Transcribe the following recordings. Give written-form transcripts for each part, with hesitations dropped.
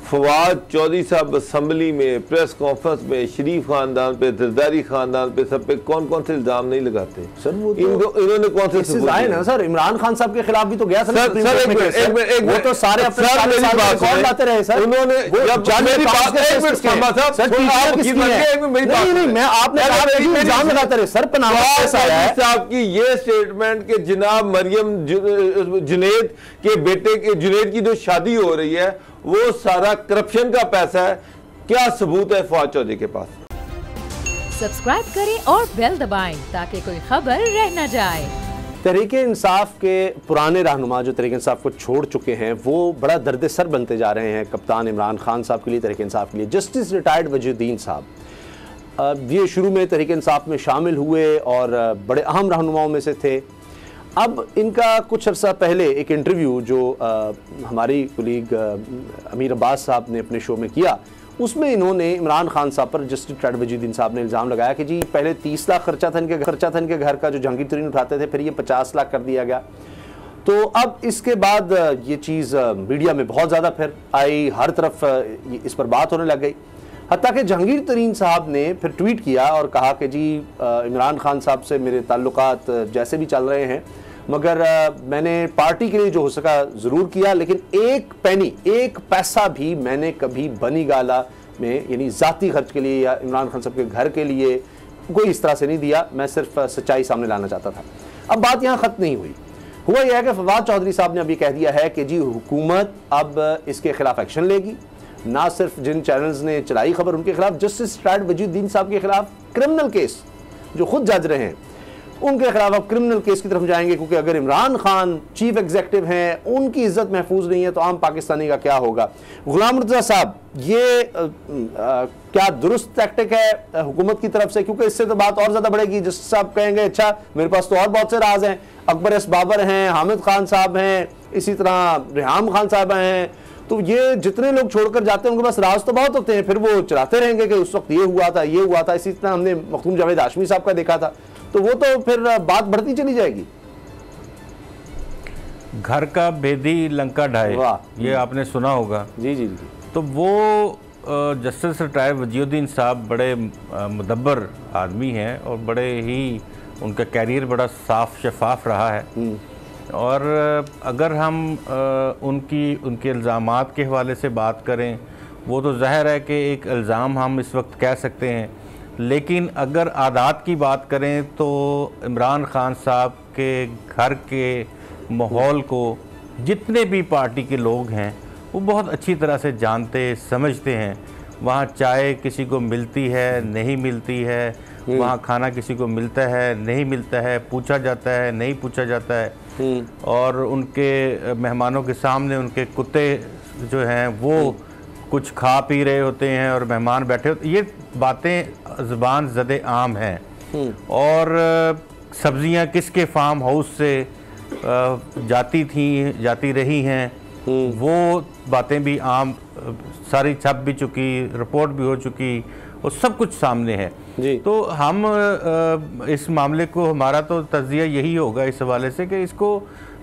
फवाद चौधरी साहब असम्बली में press conference में शरीफ खानदान पे, जरदारी खानदान पे, सब पे कौन कौन से इल्जाम नहीं लगाते सर? वो इन्होंने कौन से आए ना सर, इमरान खान साहब के खिलाफ भी तो गया सर। वो तो सारे अपने लाते रहे सर। उन्होंने मैं आपने इल्जाम लगाते रहे सर। साहब की ये स्टेटमेंट के जनाब मरियम जुनैद के बेटे के जुनैद की जो शादी हो रही है वो सारा करप्शन का पैसा है, क्या सबूत है फवाद चौधरी के पास? सब्सक्राइब करें और बेल दबाएं ताकि कोई खबर रह न जाए। तहरीके इंसाफ के पुराने रहनुमा जो तहरीके इंसाफ को छोड़ चुके हैं वो बड़ा दर्द सर बनते जा रहे हैं कप्तान इमरान खान साहब के लिए, तहरीके इंसाफ के लिए। जस्टिस रिटायर्ड वजीउद्दीन साहब ये शुरू में तहरीके इंसाफ में शामिल हुए और बड़े अहम रहनुमाओं में से थे। अब इनका कुछ अर्सा पहले एक इंटरव्यू जो हमारी कुलीग अमीर अब्बास साहब ने अपने शो में किया, उसमें इन्होंने इमरान खान साहब पर जस्टिस रिटायर्ड वजीउद्दीन साहब ने इल्ज़ाम लगाया कि जी पहले 30 लाख खर्चा था इनके घर का जो जहांगीर तरीन उठाते थे, फिर ये 50 लाख कर दिया गया। तो अब इसके बाद ये चीज़ मीडिया में बहुत ज़्यादा फिर आई, हर तरफ इस पर बात होने लग गई। हत्ता कि जहांगीर तरीन साहब ने फिर ट्वीट किया और कहा कि जी इमरान खान साहब से मेरे ताल्लुकात जैसे भी चल रहे हैं, मगर मैंने पार्टी के लिए जो हो सका ज़रूर किया, लेकिन एक पैसा भी मैंने कभी बनी गाला में यानी ज़ाती खर्च के लिए या इमरान खान साहब के घर के लिए कोई इस तरह से नहीं दिया। मैं सिर्फ सच्चाई सामने लाना चाहता था। अब बात यहाँ ख़त्म नहीं हुआ यह है कि फवाद चौधरी साहब ने अभी कह दिया है कि जी हुकूमत अब इसके खिलाफ एक्शन लेगी। ना सिर्फ जिन चैनल्स ने चलाई खबर उनके खिलाफ, जस्टिस रिटायर्ड वजीउद्दीन साहब के खिलाफ क्रिमिनल केस जो खुद जज रहे हैं उनके खिलाफ अब क्रिमिनल केस की तरफ जाएंगे, क्योंकि अगर इमरान खान चीफ एग्जीक्यूटिव हैं, उनकी इज्जत महफूज नहीं है तो आम पाकिस्तानी का क्या होगा। गुलाम मुर्तज़ा साहब, ये क्या दुरुस्त टैक्टिक है हुकूमत की तरफ से? क्योंकि इससे तो बात और ज्यादा बढ़ेगी। जस्टिस साहब कहेंगे अच्छा मेरे पास तो और बहुत से राज हैं, अकबर एस बाबर हैं, हामिद खान साहब हैं, इसी तरह रिहाम खान साहब हैं, तो ये जितने लोग छोड़कर जाते हैं उनके पास राज तो बहुत होते हैं, फिर वो चलाते रहेंगे कि उस वक्त ये हुआ था। इसी तरह हमने मखदूम जावेद हाशमी साहब का देखा था, तो वो तो फिर बात बढ़ती चली जाएगी। घर का बेदी लंका ढाए, ये आपने सुना होगा। जी जी। तो वो जस्टिस रिटायर्ड वजीउद्दीन साहब बड़े मुदब्बर आदमी हैं और बड़े ही उनका कैरियर बड़ा साफ शफाफ रहा है। और अगर हम उनके इल्ज़ामात के हवाले से बात करें, वो तो ज़ाहिर है कि एक इल्ज़ाम हम इस वक्त कह सकते हैं, लेकिन अगर आदात की बात करें तो इमरान खान साहब के घर के माहौल को जितने भी पार्टी के लोग हैं वो बहुत अच्छी तरह से जानते समझते हैं। वहाँ चाय किसी को मिलती है नहीं मिलती है, वहाँ खाना किसी को मिलता है नहीं मिलता है, पूछा जाता है नहीं पूछा जाता है, और उनके मेहमानों के सामने उनके कुत्ते जो हैं वो कुछ खा पी रहे होते हैं और मेहमान बैठे होते। ये बातें ज़ुबान ज़दे आम हैं। और सब्ज़ियाँ किसके फार्म हाउस से जाती रही हैं, वो बातें भी आम, सारी छप भी चुकी, रिपोर्ट भी हो चुकी, और सब कुछ सामने है जी। तो हम इस मामले को, हमारा तो तज़िया यही होगा इस हवाले से कि इसको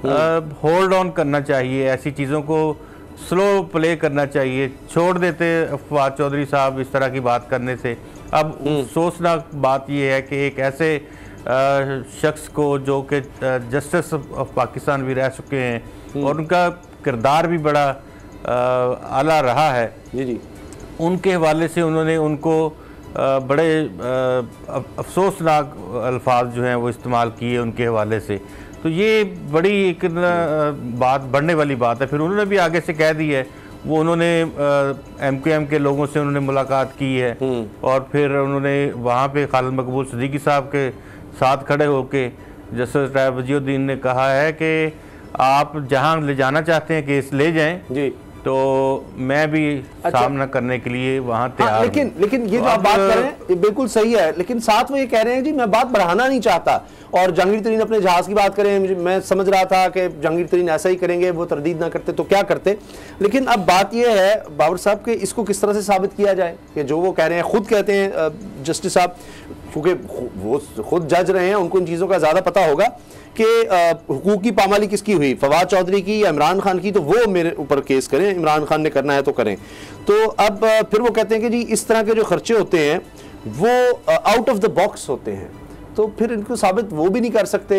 होल्ड ऑन करना चाहिए, ऐसी चीज़ों को स्लो प्ले करना चाहिए। छोड़ देते फवाद चौधरी साहब इस तरह की बात करने से। अब सोचनाक बात यह है कि एक ऐसे शख्स को जो कि जस्टिस ऑफ पाकिस्तान भी रह चुके हैं और उनका किरदार भी बड़ा आला रहा है जी, उनके हवाले से उन्होंने उनको बड़े अफसोसनाक अल्फाज जो हैं वो इस्तेमाल किए उनके हवाले से। तो ये बड़ी एक बात, बढ़ने वाली बात है। फिर उन्होंने भी आगे से कह दी है, वो उन्होंने MQM के लोगों से उन्होंने मुलाकात की है और फिर उन्होंने वहाँ पे खालिद मकबूल सिद्दीकी साहब के साथ खड़े होके जस्टिस रिटायर्ड वजीउद्दीन ने कहा है कि आप जहाँ ले जाना चाहते हैं केस ले जाएं जी, तो मैं भी सामना करने के लिए वहाँ तैयार हूं। लेकिन ये जो आप बात कर रहे हैं ये बिल्कुल सही है, लेकिन साथ वो ये कह रहे हैं जी मैं बात बढ़ाना नहीं चाहता। और जहांगीर तरीन अपने जहाज़ की बात करें, मैं समझ रहा था कि जहांगीर तरीन ऐसा ही करेंगे, वो तरदीद ना करते तो क्या करते। लेकिन अब बात यह है बाबर साहब कि इसको किस तरह से साबित किया जाए कि जो वो कह रहे हैं, खुद कहते हैं जस्टिस साहब क्योंकि वो खुद जज रहे हैं, उनको इन चीज़ों का ज़्यादा पता होगा कि हुकूक की पामाली किसकी हुई, फवाद चौधरी की या इमरान खान की, तो वो मेरे ऊपर केस करें, इमरान खान ने करना है तो करें। तो अब फिर वो कहते हैं कि जी इस तरह के जो खर्चे होते हैं वो आउट ऑफ द बॉक्स होते हैं, तो फिर इनको साबित वो भी नहीं कर सकते।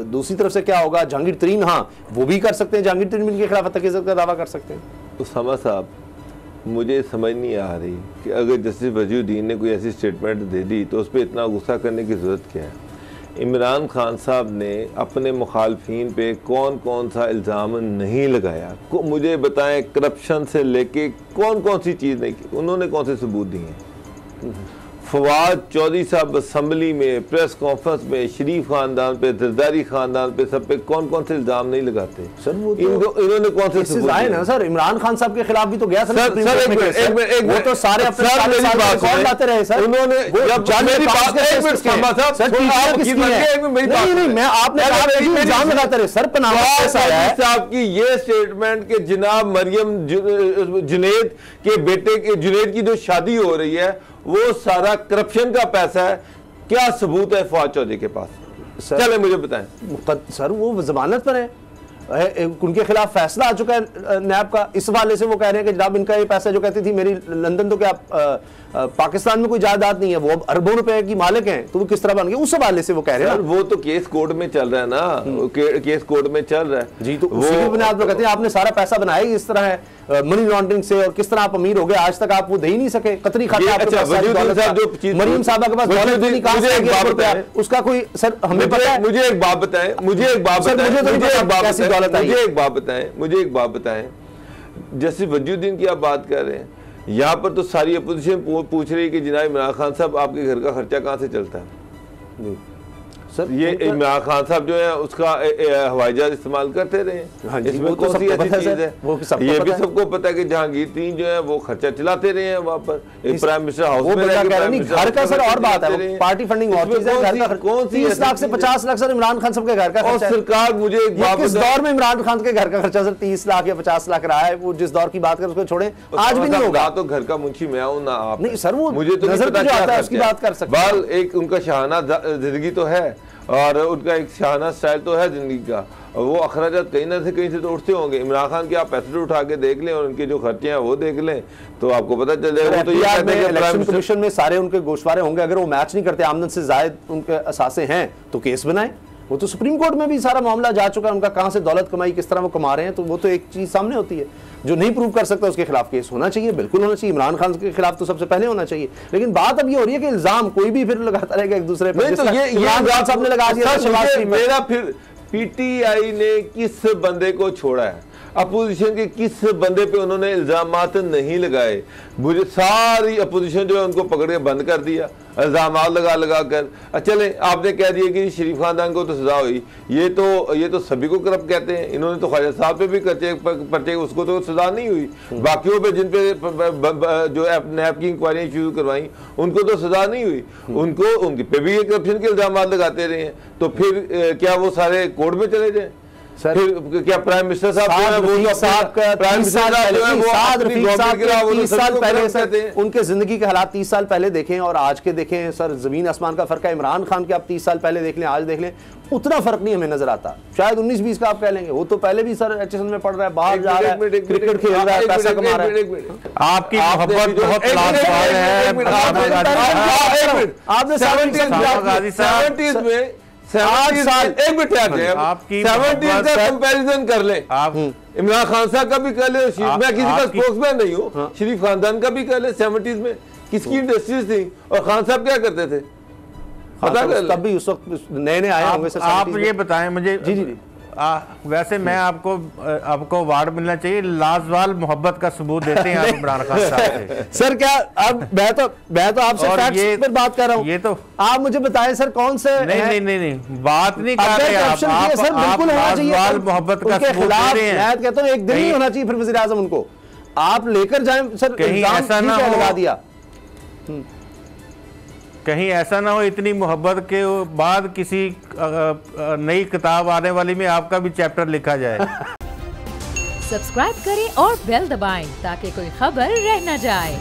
दूसरी तरफ से क्या होगा, जहांगीर तरीन हाँ वो भी कर सकते हैं, जहांगीर तरीन इनके खिलाफ हत्या का दावा कर सकते हैं। तो समा साहब मुझे समझ नहीं आ रही कि अगर जस्टिस वजीउद्दीन ने कोई ऐसी स्टेटमेंट दे दी तो उस पर इतना गुस्सा करने की ज़रूरत क्या है। इमरान खान साहब ने अपने मुखालफीन पे कौन कौन सा इल्ज़ाम नहीं लगाया, मुझे बताएं, करप्शन से लेके कौन कौन सी चीज़ नहीं की, उन्होंने कौन से सबूत दिए हैं। फवाद चौधरी साहब असम्बली में, प्रेस कॉन्फ्रेंस में शरीफ खानदान पे, जरदारी खानदान पे, सब पे कौन कौन से इल्जाम नहीं लगाते सर। वो इन्होंने कौन से सबूत दिए ना सर। इमरान खान साहब के खिलाफ भी तो गया सर। सर वो तो सारे अपने रिकॉर्ड लाते रहे सर। उन्होंने मैं आपने इल्जाम लगाते रहे सर। साहब की ये स्टेटमेंट के जनाब मरियम जुनैद के बेटे के जुनैद की जो शादी हो रही है वो सारा करप्शन का पैसा है, क्या सबूत है फवाद चौधरी के पास? चले मुझे बताएं। सर वो जमानत पर है, उनके खिलाफ फैसला आ चुका है नैब का। इस वाले से वो कह रहे हैं कि जनाब इनका ये पैसा जो कहती थी मेरी लंदन तो क्या पाकिस्तान में कोई जायदाद नहीं है, वो अब अरबों रुपए की मालिक हैं, तो वो किस तरह बन गए, उस हवाले से वो कह रहे हैं। वो तो केस कोर्ट में चल रहा है ना, केस कोर्ट में चल रहा है जी। तो उसी की बुनियाद पर कहते हैं आपने सारा पैसा बनाया इस तरह है मनी लॉन्ड्रिंग से, और किस तरह आप अमीर हो गए, आज तक आप वो दे ही नहीं सके। कतरी खाता मरीम साहब के पास उसका कोई सर हमें पता है। मुझे एक बात बताएं, मुझे एक बात बताएं, जैसे वजीउद्दीन की आप बात कर रहे हैं, यहाँ पर तो सारी अपोजिशन पूछ रही है कि जनाब इमरान खान साहब आपके घर का खर्चा कहाँ से चलता है सर। ये इमरान खान साहब जो है उसका हवाई जहाज इस्तेमाल करते रहे, हाँ इसमें कौन सी ऐसी चीज है, ये भी सबको पता है कि जहांगीर तरीन जो है वो खर्चा चलाते रहे हैं वहाँ पर, प्राइम मिनिस्टर हाउस में घर का सर और बात है, पार्टी फंडिंग और चीज है। घर का कौन 30 लाख से 50 लाख सर इमरान खान साहब के घर का और सरकार, मुझे एक बात, किस दौर में इमरान खान के घर का खर्चा सर 30 लाख या 50 लाख रहा है, वो जिस दौर की बात कर उसको छोड़े, आज भी नहीं होगा। तो घर का मुंशी मैं हूँ ना आप, नहीं सर वो मुझे तो नजर जो आता है उसकी बात कर सकते हैं। एक उनका शाहाना जिंदगी तो है और उनका एक शाहाना स्टाइल तो है जिंदगी का, वो अखराजात कहीं ना से कहीं से तो उठते होंगे। इमरान खान के आप पैसे उठा के देख लें और उनके जो खर्चे हैं वो देख लें तो आपको पता चल जाएगा। तो इलेक्शन कमीशन में सारे उनके गोशवारे होंगे, अगर वो मैच नहीं करते, आमदन से जायद उनके असासे हैं तो केस बनाए। वो तो सुप्रीम कोर्ट में भी सारा मामला जा चुका है, उनका कहाँ से दौलत कमाई, किस तरह वो कमा रहे हैं, तो वो तो एक चीज सामने होती है। जो नहीं प्रूव कर सकता उसके खिलाफ केस होना चाहिए, बिल्कुल होना चाहिए। इमरान खान के खिलाफ तो सबसे पहले होना चाहिए। लेकिन बात अब ये हो रही है कि इल्जाम कोई भी फिर लगाता रहेगा एक दूसरे पर। तो ये साहब ने लगा दिया मेरा, फिर पीटीआई ने किस बंदे को छोड़ा है, अपोजिशन के किस बंदे पे उन्होंने इल्जामात नहीं लगाए, मुझे सारी अपोजिशन जो है उनको पकड़ के बंद कर दिया इल्जामात लगा लगा कर। चले आपने कह दिया कि शरीफ खानदान को तो सजा हुई, ये तो सभी को करप्ट कहते हैं, इन्होंने तो ख्वाजा साहब पे भी पर्चे उसको तो सजा नहीं हुई, बाकियों पे जिन पे जो नैब की इंक्वायरी शुरू करवाई उनको तो सजा नहीं हुई, उनको उनके पे भी ये करप्शन के इल्जामात लगाते रहे हैं। तो फिर क्या वो सारे कोर्ट में चले जाए? फिर क्या प्राइम मिनिस्टर साहब उनके जिंदगी के हालात 30 साल पहले देखें और आज के देखें सर, जमीन आसमान का फर्क है। इमरान खान के आप 30 साल पहले देख लें, आज देख लें, उतना फर्क नहीं हमें नजर आता। शायद 19-20 का आप कह लेंगे, वो तो पहले भी सर एचएसएल में पढ़ रहा है, बाहर जा रहा है, क्रिकेट खेल रहा है, पैसा कमा रहा है। आपकी मोहब्बत बहुत आपने 70s में 70s एक मिनट आपकी 70s का कंपैरिजन कर ले, आप इमरान खान साहब का भी कर ले, मैं किसी का स्पोक्समैन नहीं हूँ, शरीफ खानदान का भी कर ले। 70s में किसकी इंडस्ट्रीज थी और खान साहब क्या करते थे पता कर, तब भी उस वक्त नए नए आए होंगे। आप ये बताएं मुझे। जी जी वैसे मैं आपको अवार्ड मिलना चाहिए, लाजवाल मोहब्बत का सबूत देते हैं आप इमरान खान साहब से। सर क्या अब मैं तो आपसे फैक्ट्स पर बात कर रहा हूं, ये तो आप मुझे बताएं सर कौन से नहीं बात नहीं कर रहे आप सर, बिल्कुल होना चाहिए लाजवाल मोहब्बत का सबूत दे रहे हैं। मैं कहता हूं एक दिन ही होना चाहिए फिर वज़ीर आज़म उनको आप लेकर जाएं सर, कहीं ऐसा ना हो लगा दिया, कहीं ऐसा ना हो इतनी मोहब्बत के बाद किसी नई किताब आने वाली में आपका भी चैप्टर लिखा जाए। सब्सक्राइब करें और बेल दबाएं ताकि कोई खबर रह न जाए।